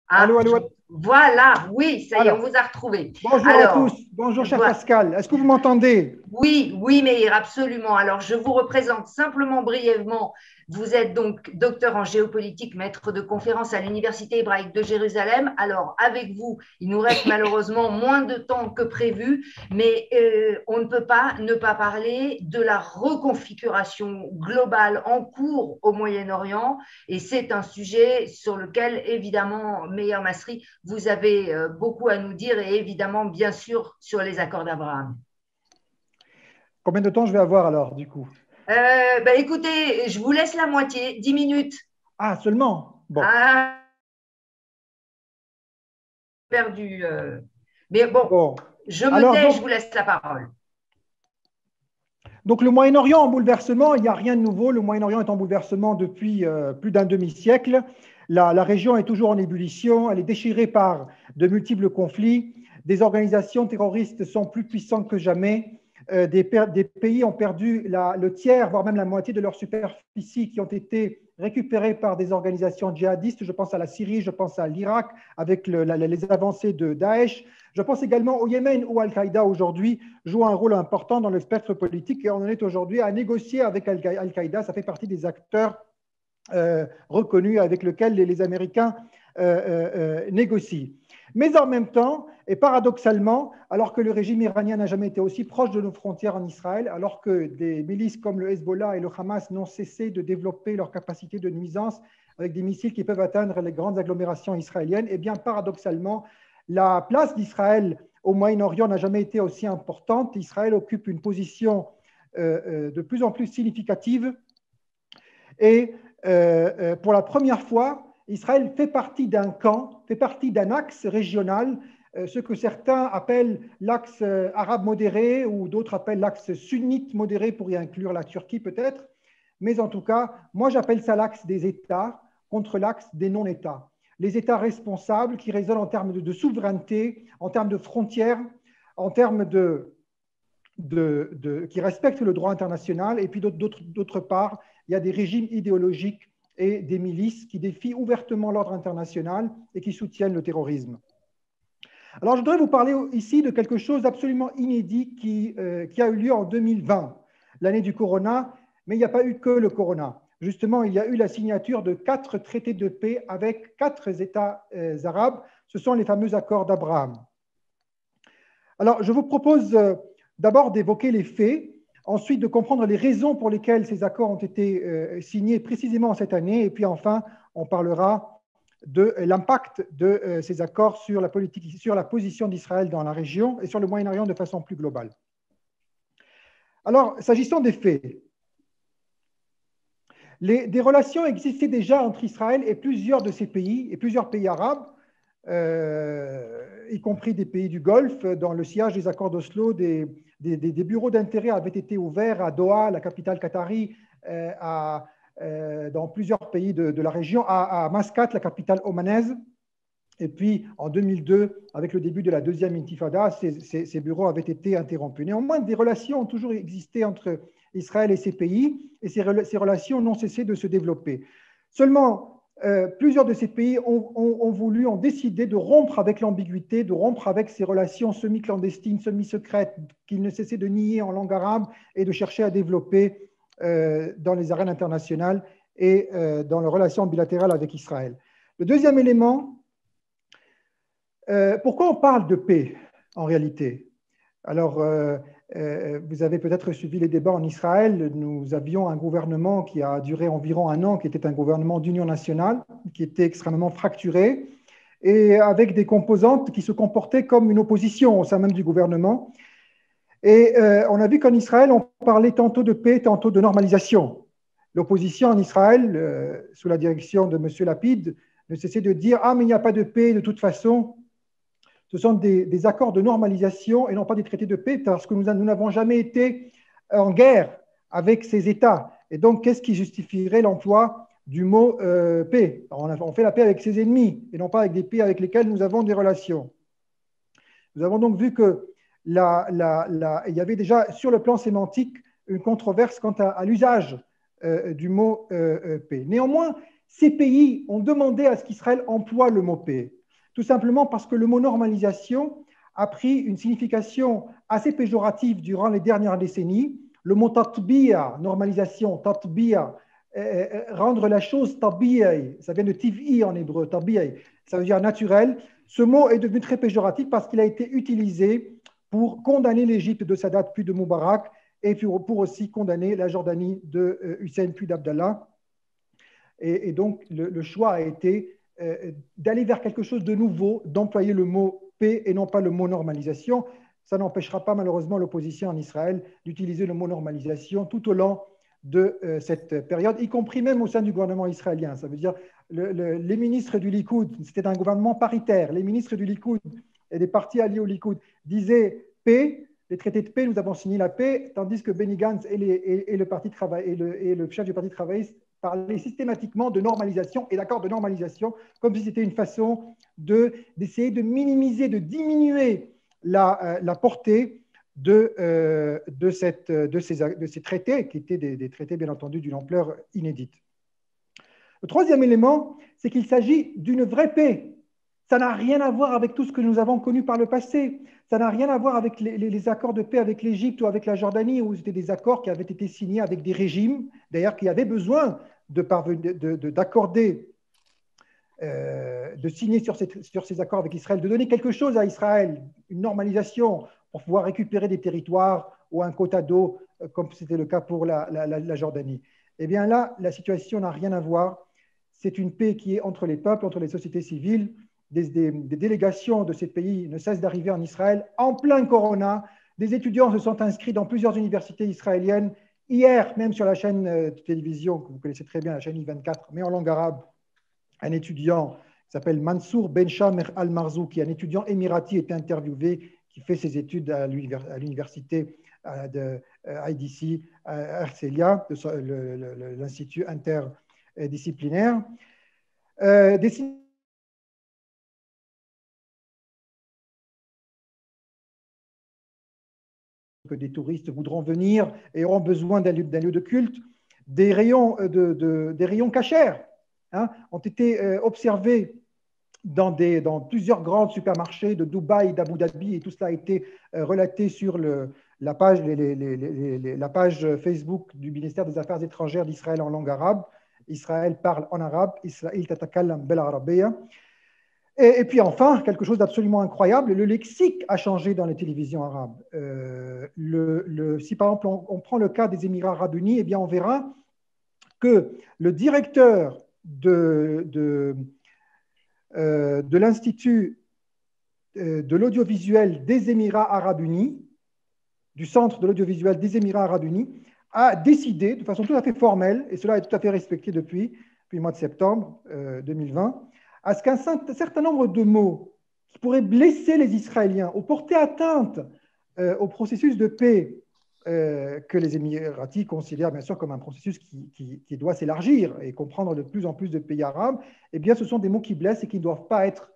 Ah, Allô, allô, allô. voilà, oui, ça y est, on Voilà. vous a retrouvé. Bonjour à tous. Alors, Bonjour, cher voilà. Pascal. Est-ce que vous m'entendez? Oui, oui, Meir, absolument. Alors, je vous représente simplement brièvement. Vous êtes donc docteur en géopolitique, maître de conférence à l'Université hébraïque de Jérusalem. Alors, avec vous, il nous reste malheureusement moins de temps que prévu, mais on ne peut pas ne pas parler de la reconfiguration globale en cours au Moyen-Orient. Et c'est un sujet sur lequel, évidemment, Meir Masri, vous avez beaucoup à nous dire et évidemment, bien sûr, sur les accords d'Abraham. Combien de temps je vais avoir alors, du coup? Écoutez, je vous laisse la moitié, 10 minutes. Ah, seulement. Bon. Ah, perdu. Mais bon, Bon. je me Alors, tais, je donc, vous laisse la parole. donc le Moyen-Orient en bouleversement, il n'y a rien de nouveau. Le Moyen-Orient est en bouleversement depuis plus d'un demi-siècle. La région est toujours en ébullition. Elle est déchirée par de multiples conflits. Des organisations terroristes sont plus puissantes que jamais. Des pays ont perdu le tiers, voire même la moitié de leur superficie qui ont été récupérés par des organisations djihadistes. Je pense à la Syrie, je pense à l'Irak avec les avancées de Daesh. Je pense également au Yémen où Al-Qaïda aujourd'hui joue un rôle important dans le spectre politique et on en est aujourd'hui à négocier avec Al-Qaïda. Ça fait partie des acteurs reconnus avec lesquels les Américains négocient. Mais en même temps, et paradoxalement, alors que le régime iranien n'a jamais été aussi proche de nos frontières en Israël, alors que des milices comme le Hezbollah et le Hamas n'ont cessé de développer leur capacité de nuisance avec des missiles qui peuvent atteindre les grandes agglomérations israéliennes, et bien paradoxalement, la place d'Israël au Moyen-Orient n'a jamais été aussi importante. Israël occupe une position de plus en plus significative et pour la première fois, Israël fait partie d'un camp, fait partie d'un axe régional, ce que certains appellent l'axe arabe modéré ou d'autres appellent l'axe sunnite modéré pour y inclure la Turquie peut-être. Mais en tout cas, moi j'appelle ça l'axe des États contre l'axe des non-États. Les États responsables qui raisonnent en termes de souveraineté, en termes de frontières, en termes qui respectent le droit international, et puis d'autre part, il y a des régimes idéologiques et des milices qui défient ouvertement l'ordre international et qui soutiennent le terrorisme. Alors, je voudrais vous parler ici de quelque chose d'absolument inédit qui a eu lieu en 2020, l'année du corona, mais il n'y a pas eu que le corona. Justement, il y a eu la signature de 4 traités de paix avec 4 États arabes. Ce sont les fameux accords d'Abraham. Alors, je vous propose d'abord d'évoquer les faits, ensuite de comprendre les raisons pour lesquelles ces accords ont été signés précisément cette année, et puis enfin, on parlera de l'impact de ces accords sur la politique, sur la position d'Israël dans la région et sur le Moyen-Orient de façon plus globale. Alors, s'agissant des faits, des relations existaient déjà entre Israël et plusieurs de ces pays, et plusieurs pays arabes, y compris des pays du Golfe. Dans le sillage des accords d'Oslo, des bureaux d'intérêt avaient été ouverts à Doha, la capitale qatari, dans plusieurs pays de la région, à Mascate, la capitale omanaise. Et puis, en 2002, avec le début de la deuxième intifada, ces bureaux avaient été interrompus. Néanmoins, des relations ont toujours existé entre Israël et ces pays, et ces relations n'ont cessé de se développer. Seulement, plusieurs de ces pays ont décidé de rompre avec l'ambiguïté, de rompre avec ces relations semi-clandestines, semi-secrètes qu'ils ne cessaient de nier en langue arabe et de chercher à développer dans les arènes internationales et dans leurs relations bilatérales avec Israël. Le deuxième élément, pourquoi on parle de paix en réalité? Alors, vous avez peut-être suivi les débats en Israël. Nous avions un gouvernement qui a duré environ un an, qui était un gouvernement d'union nationale, qui était extrêmement fracturé et avec des composantes qui se comportaient comme une opposition au sein même du gouvernement. Et on a vu qu'en Israël, on parlait tantôt de paix, tantôt de normalisation. L'opposition en Israël, sous la direction de M. Lapid, ne cessait de dire « Ah, mais il n'y a pas de paix de toute façon ». Ce sont des accords de normalisation et non pas des traités de paix parce que nous n'avons jamais été en guerre avec ces États. Et donc, qu'est-ce qui justifierait l'emploi du mot paix? On fait la paix avec ses ennemis et non pas avec des pays avec lesquels nous avons des relations. Nous avons donc vu que il y avait déjà sur le plan sémantique une controverse quant à l'usage du mot paix. Néanmoins, ces pays ont demandé à ce qu'Israël emploie le mot paix. Tout simplement parce que le mot normalisation a pris une signification assez péjorative durant les dernières décennies. Le mot tatbiya, normalisation, tatbiya, rendre la chose tabi'i, ça vient de tiv'i en hébreu, tabi'i, ça veut dire naturel. Ce mot est devenu très péjoratif parce qu'il a été utilisé pour condamner l'Égypte de Sadat puis de Moubarak et pour aussi condamner la Jordanie de Hussein puis d'Abdallah. Et donc le choix a été d'aller vers quelque chose de nouveau, d'employer le mot paix et non pas le mot normalisation. Ça n'empêchera pas malheureusement l'opposition en Israël d'utiliser le mot normalisation tout au long de cette période, y compris même au sein du gouvernement israélien. Ça veut dire les ministres du Likoud, c'était un gouvernement paritaire, les ministres du Likoud et des partis alliés au Likoud disaient paix, les traités de paix, nous avons signé la paix, tandis que Benny Gantz et le chef du parti travailliste parlaient systématiquement de normalisation et d'accords de normalisation, comme si c'était une façon d'essayer de minimiser, de diminuer la portée de ces traités, qui étaient des traités, bien entendu, d'une ampleur inédite. Le troisième élément, c'est qu'il s'agit d'une vraie paix. Ça n'a rien à voir avec tout ce que nous avons connu par le passé. Ça n'a rien à voir avec les accords de paix avec l'Égypte ou avec la Jordanie, où c'était des accords qui avaient été signés avec des régimes, d'ailleurs, qui avaient besoin d'accorder, de signer sur ces accords avec Israël, de donner quelque chose à Israël, une normalisation pour pouvoir récupérer des territoires ou un quota d'eau, comme c'était le cas pour la Jordanie. Eh bien là, la situation n'a rien à voir. C'est une paix qui est entre les peuples, entre les sociétés civiles. Des délégations de ces pays ne cessent d'arriver en Israël en plein corona. Des étudiants se sont inscrits dans plusieurs universités israéliennes. Hier, même sur la chaîne de télévision, que vous connaissez très bien, la chaîne I24, mais en langue arabe, un étudiant qui s'appelle Mansour Ben Shamer Al-Marzou, qui est un étudiant émirati, est interviewé, qui fait ses études à l'université de IDC, à Herzliya, l'Institut interdisciplinaire. Que des touristes voudront venir et auront besoin d'un lieu de culte, des rayons cachers ont été observés dans plusieurs grands supermarchés de Dubaï, d'Abu Dhabi, et tout cela a été relaté sur la page Facebook du ministère des Affaires étrangères d'Israël en langue arabe. Israël parle en arabe, Israël tatakallam bel arabia. Et puis enfin, quelque chose d'absolument incroyable, le lexique a changé dans les télévisions arabes. Si par exemple on prend le cas des Émirats arabes unis, eh bien on verra que le directeur de l'Institut de l'audiovisuel des Émirats arabes unis, du Centre de l'audiovisuel des Émirats arabes unis, a décidé de façon tout à fait formelle, et cela est tout à fait respecté depuis le mois de septembre 2020, à ce qu'un certain nombre de mots qui pourraient blesser les Israéliens ou porter atteinte au processus de paix que les Émiratis considèrent bien sûr comme un processus qui doit s'élargir et comprendre de plus en plus de pays arabes, eh bien ce sont des mots qui blessent et qui ne doivent pas être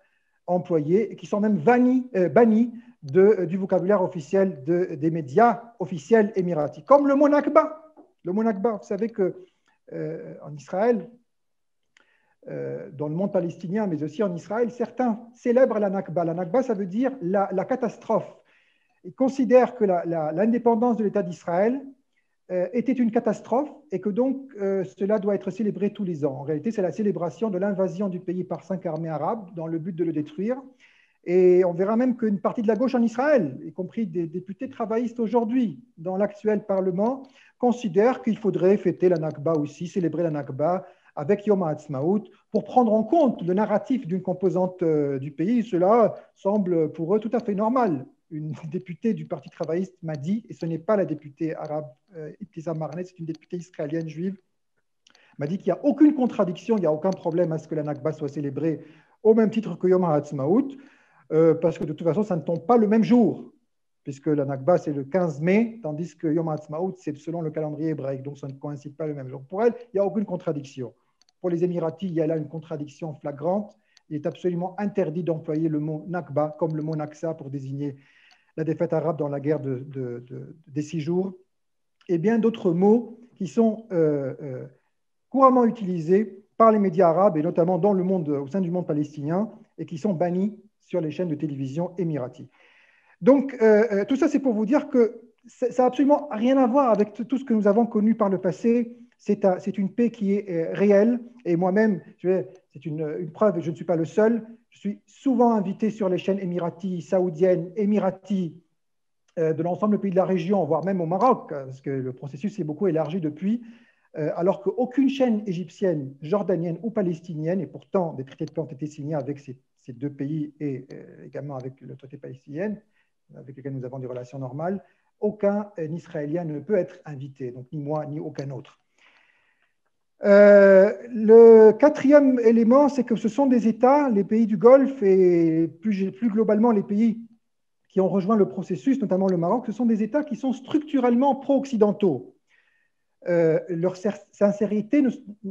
employés et qui sont même bannis du vocabulaire officiel des médias officiels émiratis. Comme le mot Nakba. Le mot Nakba, vous savez qu'en Israël, dans le monde palestinien, mais aussi en Israël, certains célèbrent la Nakba. La Nakba, ça veut dire la catastrophe. Ils considèrent que l'indépendance de l'État d'Israël était une catastrophe et que donc cela doit être célébré tous les ans. En réalité, c'est la célébration de l'invasion du pays par 5 armées arabes dans le but de le détruire. Et on verra même qu'une partie de la gauche en Israël, y compris des députés travaillistes aujourd'hui dans l'actuel Parlement, considèrent qu'il faudrait fêter la Nakba aussi, célébrer la Nakba avec Yom HaAtzmaut, pour prendre en compte le narratif d'une composante du pays. Cela semble pour eux tout à fait normal. Une députée du Parti travailliste m'a dit, et ce n'est pas la députée arabe Ibtissam Marnet, c'est une députée israélienne juive, m'a dit qu'il n'y a aucune contradiction, il n'y a aucun problème à ce que la Nakba soit célébrée au même titre que Yom HaAtzmaut, parce que de toute façon, ça ne tombe pas le même jour, puisque la Nakba, c'est le 15 mai, tandis que Yom HaAtzmaut, c'est selon le calendrier hébraïque, donc ça ne coïncide pas le même jour. Pour elle, il n'y a aucune contradiction. Pour les Émiratis, il y a là une contradiction flagrante. Il est absolument interdit d'employer le mot Nakba comme le mot Naksa pour désigner la défaite arabe dans la guerre des 6 jours, et bien d'autres mots qui sont couramment utilisés par les médias arabes et notamment dans le monde, au sein du monde palestinien et qui sont bannis sur les chaînes de télévision émiraties. Donc, tout ça, c'est pour vous dire que ça n'a absolument rien à voir avec tout ce que nous avons connu par le passé. C'est une paix qui est réelle. Et moi-même, c'est une preuve, et je ne suis pas le seul. Je suis souvent invité sur les chaînes émiraties, saoudiennes, émiraties, de l'ensemble des pays de la région, voire même au Maroc, parce que le processus s'est beaucoup élargi depuis, alors qu'aucune chaîne égyptienne, jordanienne ou palestinienne, et pourtant des traités de paix ont été signés avec ces deux pays et également avec l'autorité palestinienne, avec lesquels nous avons des relations normales, aucun Israélien ne peut être invité, donc ni moi ni aucun autre. Le quatrième élément, c'est que ce sont des États, les pays du Golfe et plus globalement les pays qui ont rejoint le processus, notamment le Maroc, ce sont des États qui sont structurellement pro-occidentaux. Leur sincérité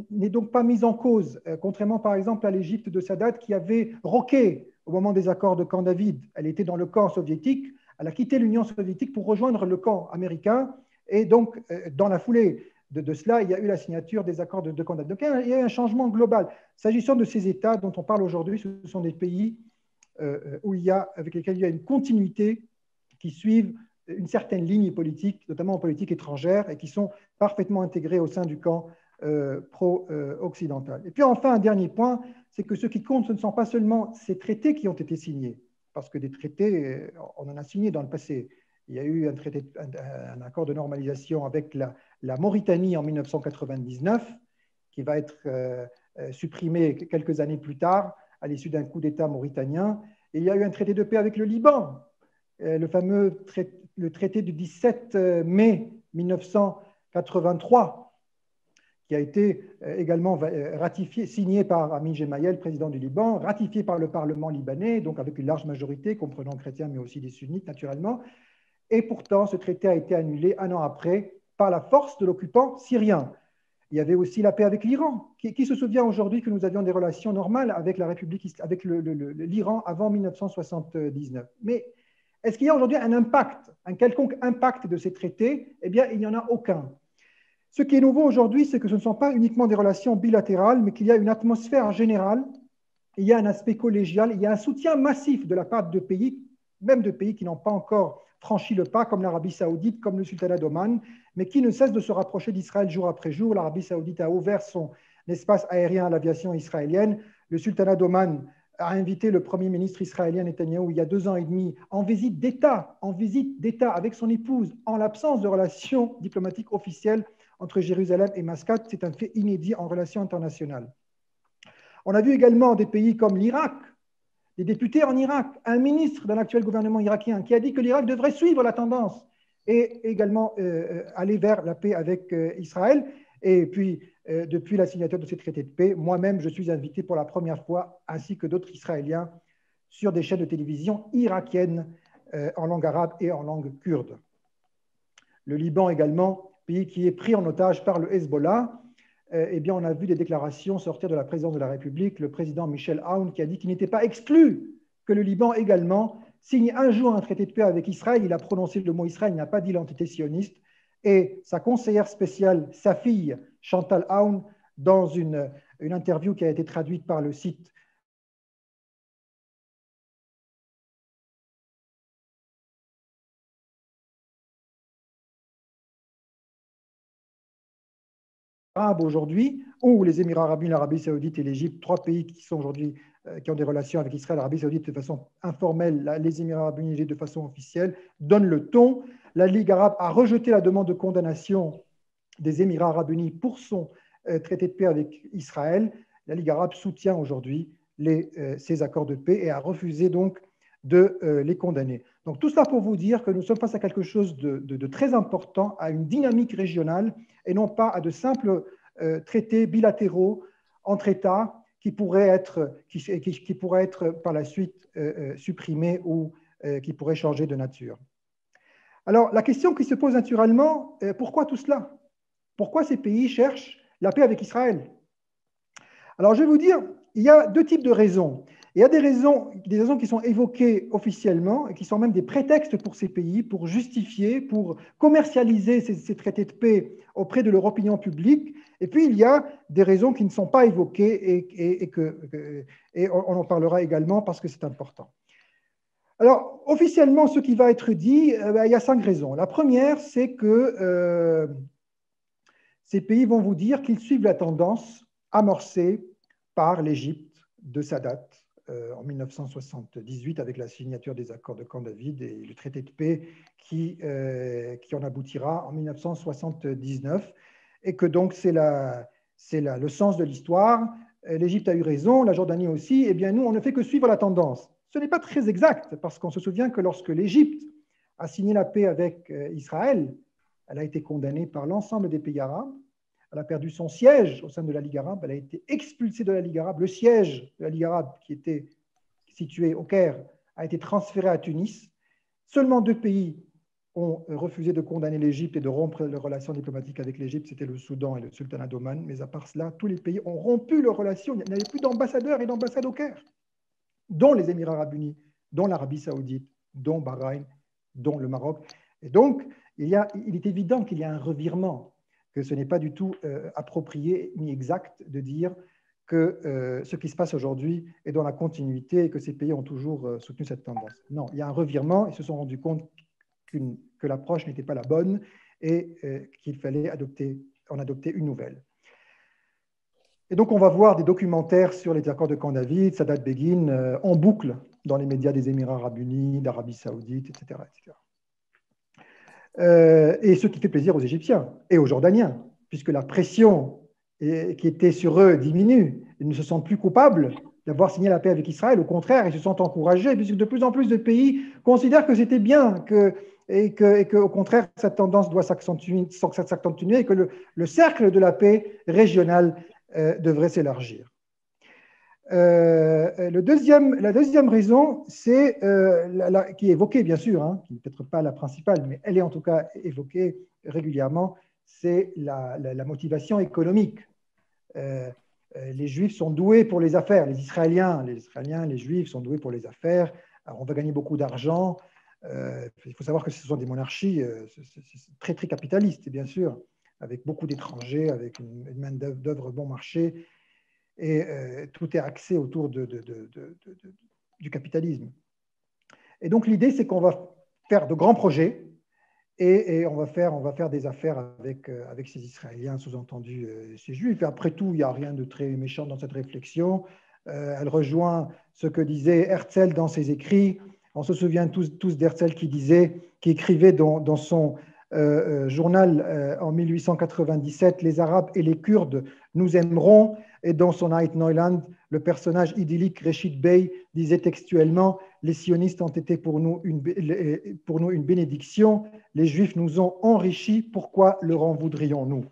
n'est donc pas mise en cause, contrairement par exemple à l'Égypte de Sadat qui avait roqué au moment des accords de Camp David. Elle était dans le camp soviétique, elle a quitté l'Union soviétique pour rejoindre le camp américain et donc dans la foulée de cela, il y a eu la signature des accords de Camp David. Donc il y a eu un changement global. S'agissant de ces États dont on parle aujourd'hui, ce sont des pays avec lesquels il y a une continuité qui suivent une certaine ligne politique, notamment en politique étrangère, et qui sont parfaitement intégrés au sein du camp pro-occidental. Et puis enfin, un dernier point, c'est que ce qui compte, ce ne sont pas seulement ces traités qui ont été signés, parce que des traités, on en a signé dans le passé. Il y a eu un accord de normalisation avec la Mauritanie en 1999, qui va être supprimé quelques années plus tard, à l'issue d'un coup d'État mauritanien. Et il y a eu un traité de paix avec le Liban, le fameux le traité du 17 mai 1983, qui a été également ratifié, signé par Amin Gemayel, président du Liban, ratifié par le Parlement libanais, donc avec une large majorité, comprenant chrétiens, mais aussi des sunnites, naturellement. Et pourtant, ce traité a été annulé un an après par la force de l'occupant syrien. Il y avait aussi la paix avec l'Iran. Qui se souvient aujourd'hui que nous avions des relations normales avec la République, avec l'Iran avant 1979? Mais est-ce qu'il y a aujourd'hui un impact, un quelconque impact de ces traités? Eh bien, il n'y en a aucun. Ce qui est nouveau aujourd'hui, c'est que ce ne sont pas uniquement des relations bilatérales, mais qu'il y a une atmosphère générale, il y a un aspect collégial, il y a un soutien massif de la part de pays, même de pays qui n'ont pas encore franchi le pas, comme l'Arabie saoudite, comme le sultanat d'Oman, mais qui ne cessent de se rapprocher d'Israël jour après jour. L'Arabie saoudite a ouvert son espace aérien à l'aviation israélienne. Le sultanat d'Oman a invité le Premier ministre israélien Netanyahou il y a 2 ans et demi en visite d'État avec son épouse, en l'absence de relations diplomatiques officielles entre Jérusalem et Mascate. C'est un fait inédit en relations internationales. On a vu également des pays comme l'Irak, des députés en Irak, un ministre dans l'actuel gouvernement irakien qui a dit que l'Irak devrait suivre la tendance et également aller vers la paix avec Israël. Et puis, depuis la signature de ces traités de paix, moi-même, je suis invité pour la première fois, ainsi que d'autres Israéliens, sur des chaînes de télévision irakiennes en langue arabe et en langue kurde. Le Liban également, pays qui est pris en otage par le Hezbollah. Eh bien, on a vu des déclarations sortir de la présidence de la République, le président Michel Aoun qui a dit qu'il n'était pas exclu que le Liban également signe un jour un traité de paix avec Israël. Il a prononcé le mot Israël, il n'a pas dit l'entité sioniste. Et sa conseillère spéciale, sa fille, Chantal Aoun, dans une interview qui a été traduite par le site arabe aujourd'hui, où les Émirats arabes unis, l'Arabie saoudite et l'Égypte, 3 pays qui sont aujourd'hui qui ont des relations avec Israël, l'Arabie saoudite de façon informelle, les Émirats arabes unis de façon officielle, donnent le ton. La Ligue arabe a rejeté la demande de condamnation des Émirats arabes unis pour son traité de paix avec Israël. La Ligue arabe soutient aujourd'hui ces accords de paix et a refusé donc de les condamner. Donc tout cela pour vous dire que nous sommes face à quelque chose de très important, à une dynamique régionale et non pas à de simples traités bilatéraux entre États qui pourraient être par la suite supprimés ou qui pourraient changer de nature. Alors la question qui se pose naturellement, pourquoi tout cela? Pourquoi ces pays cherchent la paix avec Israël? Alors je vais vous dire, il y a 2 types de raisons. il y a des raisons qui sont évoquées officiellement et qui sont même des prétextes pour ces pays pour justifier, pour commercialiser ces traités de paix auprès de leur opinion publique. Et puis, il y a des raisons qui ne sont pas évoquées et on en parlera également parce que c'est important. Alors, officiellement, ce qui va être dit, il y a 5 raisons. La première, c'est que ces pays vont vous dire qu'ils suivent la tendance amorcée par l'Égypte de Sadat en 1978 avec la signature des accords de Camp David et le traité de paix qui en aboutira en 1979 et que donc c'est le sens de l'histoire. L'Égypte a eu raison, la Jordanie aussi, et bien nous on ne fait que suivre la tendance. Ce n'est pas très exact parce qu'on se souvient que lorsque l'Égypte a signé la paix avec Israël, elle a été condamnée par l'ensemble des pays arabes. Elle a perdu son siège au sein de la Ligue arabe. Elle a été expulsée de la Ligue arabe. Le siège de la Ligue arabe, qui était situé au Caire, a été transféré à Tunis. Seulement 2 pays ont refusé de condamner l'Égypte et de rompre leurs relations diplomatiques avec l'Égypte. C'était le Soudan et le Sultanat d'Oman. Mais à part cela, tous les pays ont rompu leurs relations. Il n'y avait plus d'ambassadeurs et d'ambassades au Caire, dont les Émirats arabes unis, dont l'Arabie saoudite, dont Bahreïn, dont le Maroc. Et donc, il est évident qu'il y a un revirement, que ce n'est pas du tout approprié ni exact de dire que ce qui se passe aujourd'hui est dans la continuité et que ces pays ont toujours soutenu cette tendance. Non, il y a un revirement. Ils se sont rendus compte que l'approche n'était pas la bonne et qu'il fallait en adopter une nouvelle. Et donc, on va voir des documentaires sur les accords de Camp David, Sadat Begin, en boucle dans les médias des Émirats arabes unis, d'Arabie saoudite, etc. Et ce qui fait plaisir aux Égyptiens et aux Jordaniens, puisque la pression qui était sur eux diminue. Ils ne se sentent plus coupables d'avoir signé la paix avec Israël. Au contraire, ils se sentent encouragés, puisque de plus en plus de pays considèrent que c'était bien et qu'au contraire, cette tendance doit s'accentuer et que le cercle de la paix régionale devrait s'élargir. La deuxième raison, c'est qui est évoquée bien sûr, hein, qui n'est peut-être pas la principale, mais elle est en tout cas évoquée régulièrement, c'est la motivation économique. Les Juifs sont doués pour les affaires, les Israéliens, les Juifs sont doués pour les affaires. Alors, on va gagner beaucoup d'argent. Il faut savoir que ce sont des monarchies très très capitalistes, bien sûr, avec beaucoup d'étrangers, avec une main d'œuvre bon marché. Et tout est axé autour du capitalisme. Et donc l'idée, c'est qu'on va faire de grands projets et on va faire des affaires avec ces Israéliens, sous-entendu ces Juifs. Et après tout, il n'y a rien de très méchant dans cette réflexion. Elle rejoint ce que disait Herzl dans ses écrits. On se souvient tous d'Herzl qui écrivait dans son journal en 1897, les Arabes et les Kurdes nous aimeront. Et dans son Ait Neuland, le personnage idyllique Reshid Bey disait textuellement: les sionistes ont été pour nous une bénédiction, les Juifs nous ont enrichis, pourquoi leur en voudrions-nous?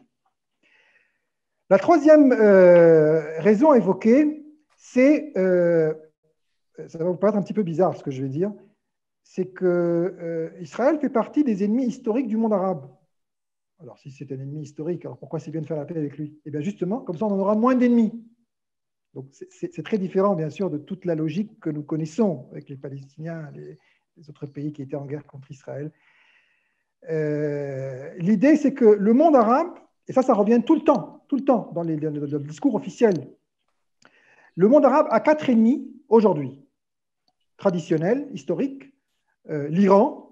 La troisième raison évoquée, c'est, ça va vous paraître un petit peu bizarre ce que je vais dire, c'est que Israël fait partie des ennemis historiques du monde arabe. Alors, si c'est un ennemi historique, alors pourquoi c'est bien de faire la paix avec lui? Eh bien, justement, comme ça, on en aura moins d'ennemis. Donc, c'est très différent, bien sûr, de toute la logique que nous connaissons avec les Palestiniens, les autres pays qui étaient en guerre contre Israël. L'idée, c'est que le monde arabe, et ça revient tout le temps dans le discours officiel, le monde arabe a 4 ennemis aujourd'hui, traditionnels, historiques, l'Iran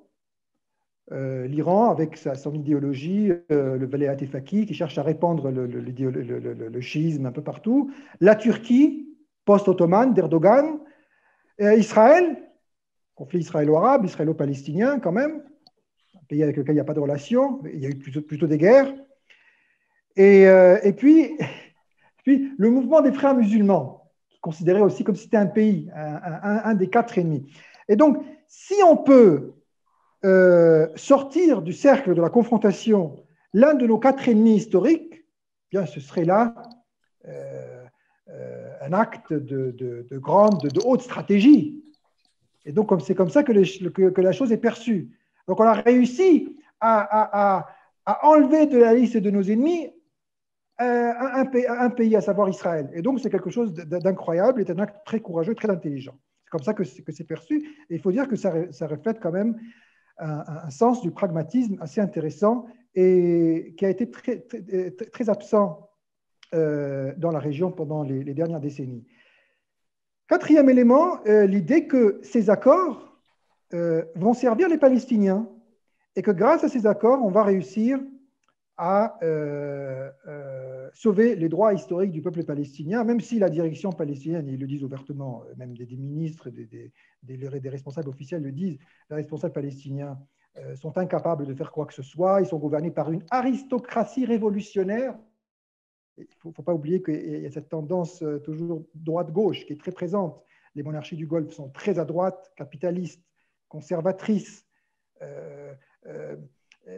avec son idéologie, le Velayat Faqih, qui cherche à répandre le chiisme un peu partout, la Turquie, post-ottomane, d'Erdogan, Israël, conflit israélo-arabe, israélo-palestinien quand même, un pays avec lequel il n'y a pas de relation, il y a eu plutôt des guerres, et puis le mouvement des frères musulmans, considéré aussi comme si c'était un pays, un des 4 ennemis. Et donc, si on peut sortir du cercle de la confrontation l'un de nos 4 ennemis historiques, eh bien, ce serait là un acte de haute stratégie. Et donc, c'est comme ça que la chose est perçue. Donc, on a réussi à enlever de la liste de nos ennemis un pays, à savoir Israël. Et donc, c'est quelque chose d'incroyable et un acte très courageux, très intelligent. C'est comme ça que c'est perçu. Et il faut dire que ça reflète quand même un sens du pragmatisme assez intéressant et qui a été très absent dans la région pendant les dernières décennies. Quatrième élément, l'idée que ces accords vont servir les Palestiniens et que grâce à ces accords, on va réussir à sauver les droits historiques du peuple palestinien, même si la direction palestinienne, ils le disent ouvertement, même des ministres, des responsables officiels le disent, les responsables palestiniens sont incapables de faire quoi que ce soit, ils sont gouvernés par une aristocratie révolutionnaire. Il ne faut pas oublier qu'il y a cette tendance toujours droite-gauche qui est très présente. Les monarchies du Golfe sont très à droite, capitalistes, conservatrices,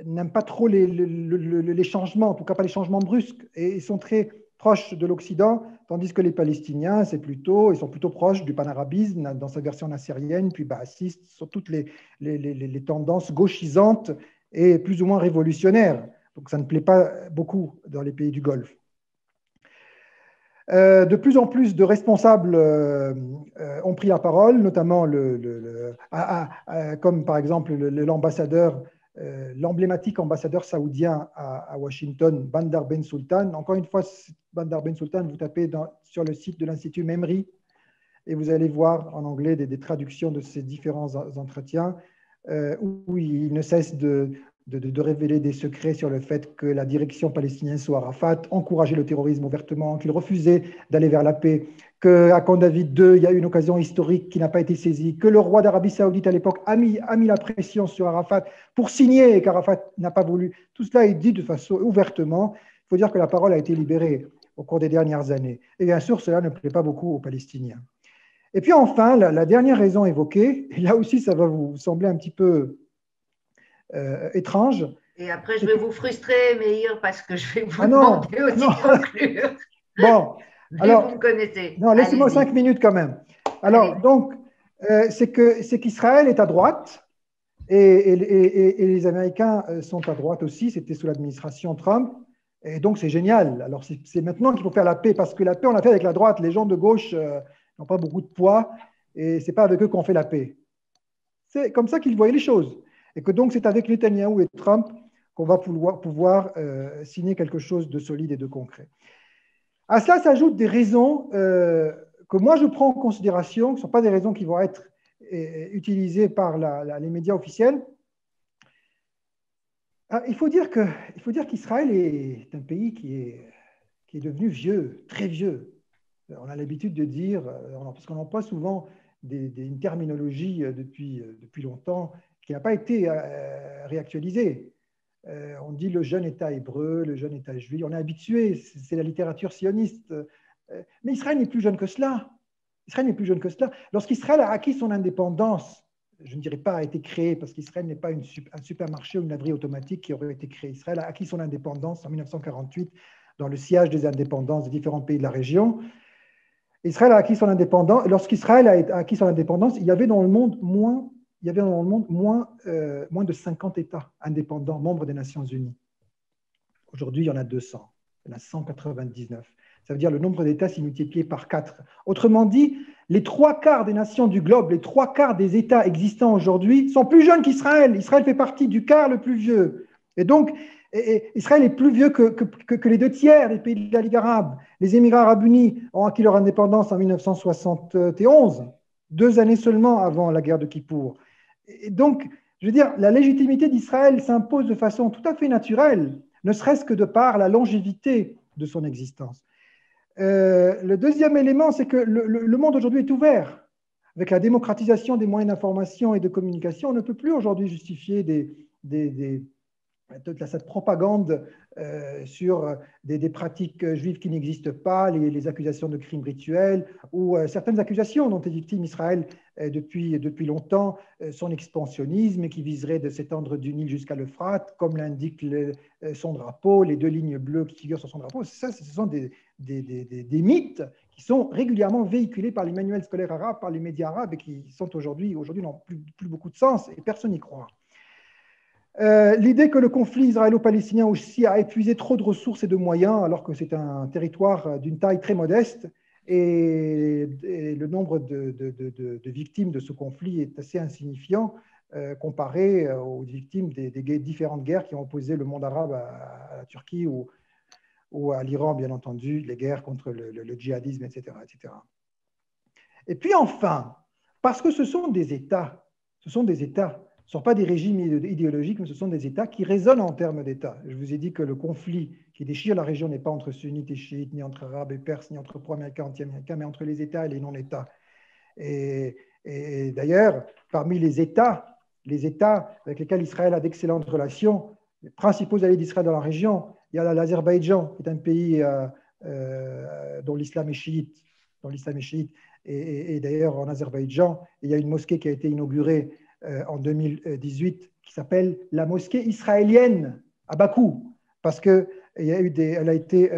n'aiment pas trop les changements, en tout cas pas les changements brusques, et ils sont très proches de l'Occident, tandis que les Palestiniens, ils sont plutôt proches du panarabisme dans sa version nassérienne, puis baassiste, sur toutes les tendances gauchisantes et plus ou moins révolutionnaires. Donc ça ne plaît pas beaucoup dans les pays du Golfe. De plus en plus de responsables ont pris la parole, notamment comme par exemple l'ambassadeur, l'emblématique ambassadeur saoudien à Washington, Bandar Ben Sultan. Encore une fois, Bandar Ben Sultan, vous tapez sur le site de l'Institut Memri et vous allez voir en anglais des traductions de ces différents entretiens où il ne cesse de révéler des secrets sur le fait que la direction palestinienne soit Arafat, encourageait le terrorisme ouvertement, qu'il refusait d'aller vers la paix, qu'à Camp David II, il y a eu une occasion historique qui n'a pas été saisie, que le roi d'Arabie Saoudite à l'époque a mis la pression sur Arafat pour signer et qu'Arafat n'a pas voulu. Tout cela est dit de façon ouvertement. Il faut dire que la parole a été libérée au cours des dernières années. Et bien sûr, cela ne plaît pas beaucoup aux Palestiniens. Et puis enfin, la dernière raison évoquée, et là aussi ça va vous sembler un petit peu étrange. Et après, je vais vous frustrer, Meir, parce que je vais vous demander aussi de conclure. Bon, alors, vous me connaissez. Non, laissez-moi 5 minutes quand même. Alors, donc, c'est qu'Israël est à droite et les Américains sont à droite aussi. C'était sous l'administration Trump. Et donc, c'est génial. Alors, c'est maintenant qu'il faut faire la paix parce que la paix, on l'a fait avec la droite. Les gens de gauche n'ont pas beaucoup de poids et ce n'est pas avec eux qu'on fait la paix. C'est comme ça qu'ils voyaient les choses. Et que donc, c'est avec Netanyahou et Trump qu'on va pouvoir signer quelque chose de solide et de concret. À cela s'ajoutent des raisons que moi je prends en considération, qui ne sont pas des raisons qui vont être utilisées par les médias officiels. Il faut dire qu'Israël est un pays qui est devenu vieux, très vieux. On a l'habitude de dire, parce qu'on emploie souvent une terminologie depuis longtemps qui n'a pas été réactualisée. On dit le jeune État hébreu, le jeune État juif. On est habitué, c'est la littérature sioniste. Mais Israël n'est plus jeune que cela. Israël n'est plus jeune que cela. Lorsqu'Israël a acquis son indépendance, je ne dirais pas a été créé, parce qu'Israël n'est pas un supermarché ou une laverie automatique qui aurait été créé. Israël a acquis son indépendance en 1948 dans le sillage des indépendances des différents pays de la région. Israël a acquis son indépendance. Lorsqu'Israël a acquis son indépendance, il y avait dans le monde moins de 50 États indépendants, membres des Nations Unies. Aujourd'hui, il y en a 200. Il y en a 199. Ça veut dire le nombre d'États s'est multiplié par 4. Autrement dit, les 3/4 des nations du globe, les 3/4 des États existants aujourd'hui sont plus jeunes qu'Israël. Israël fait partie du quart le plus vieux. Et donc, Israël est plus vieux que les 2/3 des pays de la Ligue arabe. Les Émirats arabes unis ont acquis leur indépendance en 1971, 2 années seulement avant la guerre de Kippour. Et donc, je veux dire, la légitimité d'Israël s'impose de façon tout à fait naturelle, ne serait-ce que de par la longévité de son existence. Le deuxième élément, c'est que le monde aujourd'hui est ouvert. Avec la démocratisation des moyens d'information et de communication, on ne peut plus aujourd'hui justifier cette propagande sur des pratiques juives qui n'existent pas, les accusations de crimes rituels ou certaines accusations dont est victime Israël depuis longtemps, son expansionnisme qui viserait de s'étendre du Nil jusqu'à l'Euphrate, comme l'indique son drapeau, les 2 lignes bleues qui figurent sur son drapeau. Ça, ce sont des mythes qui sont régulièrement véhiculés par les manuels scolaires arabes, par les médias arabes et qui sont aujourd'hui n'ont plus beaucoup de sens et personne n'y croit. L'idée que le conflit israélo-palestinien aussi a épuisé trop de ressources et de moyens, alors que c'est un territoire d'une taille très modeste, et le nombre de victimes de ce conflit est assez insignifiant comparé aux victimes des différentes guerres qui ont opposé le monde arabe à la Turquie ou à l'Iran, bien entendu, les guerres contre le djihadisme, etc., etc. Et puis enfin, parce que ce sont des États, ce ne sont pas des régimes idéologiques, mais ce sont des États qui résonnent en termes d'États. Je vous ai dit que le conflit qui déchire la région n'est pas entre sunnites et chiites, ni entre arabes et perses, ni entre pro-américains et anti-américains, mais entre les États et les non-États. Et d'ailleurs, parmi les États avec lesquels Israël a d'excellentes relations, les principaux alliés d'Israël dans la région, il y a l'Azerbaïdjan, qui est un pays dont l'islam est chiite, et d'ailleurs, en Azerbaïdjan, il y a une mosquée qui a été inaugurée en 2018 qui s'appelle la mosquée israélienne à Bakou, parce qu'elle a été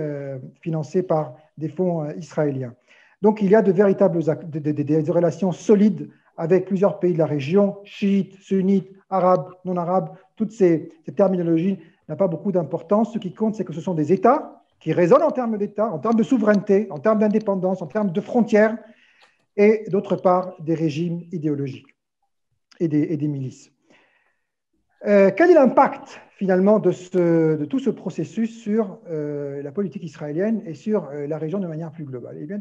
financée par des fonds israéliens. Donc, il y a de véritables des relations solides avec plusieurs pays de la région, chiites, sunnites, arabes, non-arabes. Toutes ces terminologies n'ont pas beaucoup d'importance. Ce qui compte, c'est que ce sont des États qui résonnent en termes d'État, en termes de souveraineté, en termes d'indépendance, en termes de frontières, et d'autre part, des régimes idéologiques et des milices. Quel est l'impact, finalement, de tout ce processus sur la politique israélienne et sur la région de manière plus globale? Eh bien,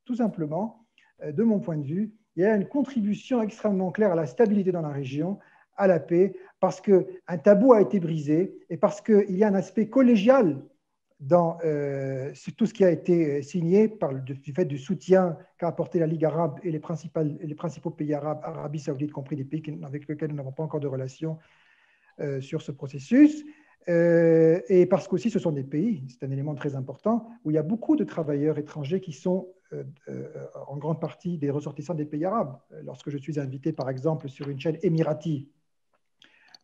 tout simplement, de mon point de vue, il y a une contribution extrêmement claire à la stabilité dans la région, à la paix, parce qu'un tabou a été brisé et parce qu'il y a un aspect collégial dans tout ce qui a été signé du fait du soutien qu'a apporté la Ligue arabe et les principaux pays arabes, Arabie saoudite compris, des pays avec lesquels nous n'avons pas encore de relations sur ce processus. Et parce qu'aussi ce sont des pays, c'est un élément très important, où il y a beaucoup de travailleurs étrangers qui sont en grande partie des ressortissants des pays arabes. Lorsque je suis invité, par exemple, sur une chaîne émirati,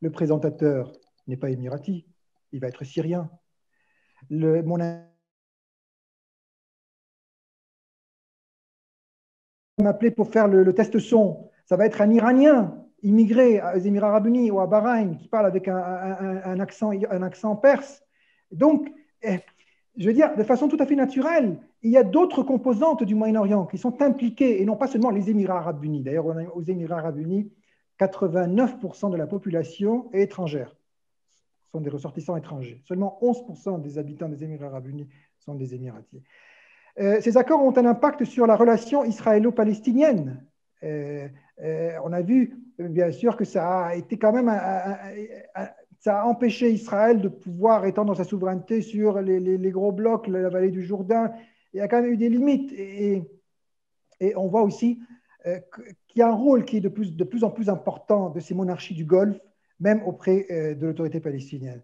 le présentateur n'est pas émirati, il va être syrien. Mon m'appeler pour faire le test son, ça va être un Iranien immigré aux Émirats arabes unis ou à Bahreïn qui parle avec un accent perse. Donc, je veux dire, de façon tout à fait naturelle, il y a d'autres composantes du Moyen-Orient qui sont impliquées, et non pas seulement les Émirats arabes unis. D'ailleurs, aux Émirats arabes unis, 89% de la population est étrangère, sont des ressortissants étrangers. Seulement 11% des habitants des Émirats arabes unis sont des Émiratis. Ces accords ont un impact sur la relation israélo-palestinienne. On a vu, bien sûr, que ça a été quand même ça a empêché Israël de pouvoir étendre sa souveraineté sur les gros blocs, la vallée du Jourdain. Il y a quand même eu des limites. Et on voit aussi qu'il y a un rôle qui est de plus en plus important de ces monarchies du Golfe, même auprès de l'autorité palestinienne.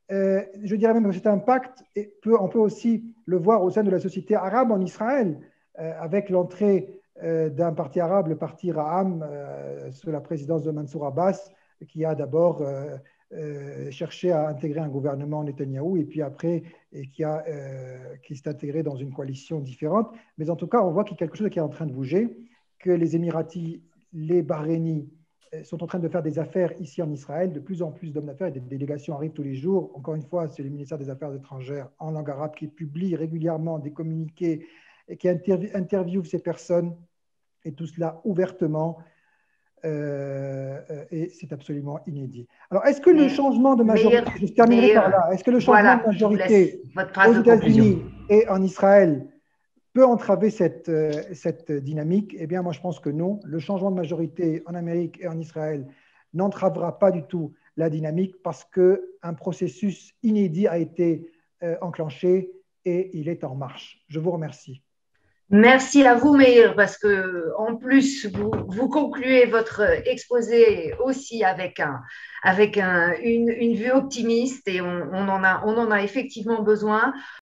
Je dirais même que cet impact, on peut aussi le voir au sein de la société arabe en Israël, avec l'entrée d'un parti arabe, le parti Ra'am, sous la présidence de Mansour Abbas, qui a d'abord cherché à intégrer un gouvernement Netanyahou et puis après, qui s'est intégré dans une coalition différente. Mais en tout cas, on voit qu'il y a quelque chose qui est en train de bouger, que les Émiratis, les Bahreïnis, sont en train de faire des affaires ici en Israël. De plus en plus d'hommes d'affaires et des délégations arrivent tous les jours. Encore une fois, c'est le ministère des Affaires étrangères en langue arabe qui publie régulièrement des communiqués et qui interviewe ces personnes, et tout cela ouvertement. Et c'est absolument inédit. Alors, est-ce que le changement de majorité, je terminerai par là, est-ce que le changement de majorité aux États-Unis et en Israël peut entraver cette dynamique? Eh bien, moi, je pense que non. Le changement de majorité en Amérique et en Israël n'entravera pas du tout la dynamique parce qu'un processus inédit a été enclenché et il est en marche. Je vous remercie. Merci à vous, Meir, parce que en plus, vous concluez votre exposé aussi avec une vue optimiste et on en a effectivement besoin.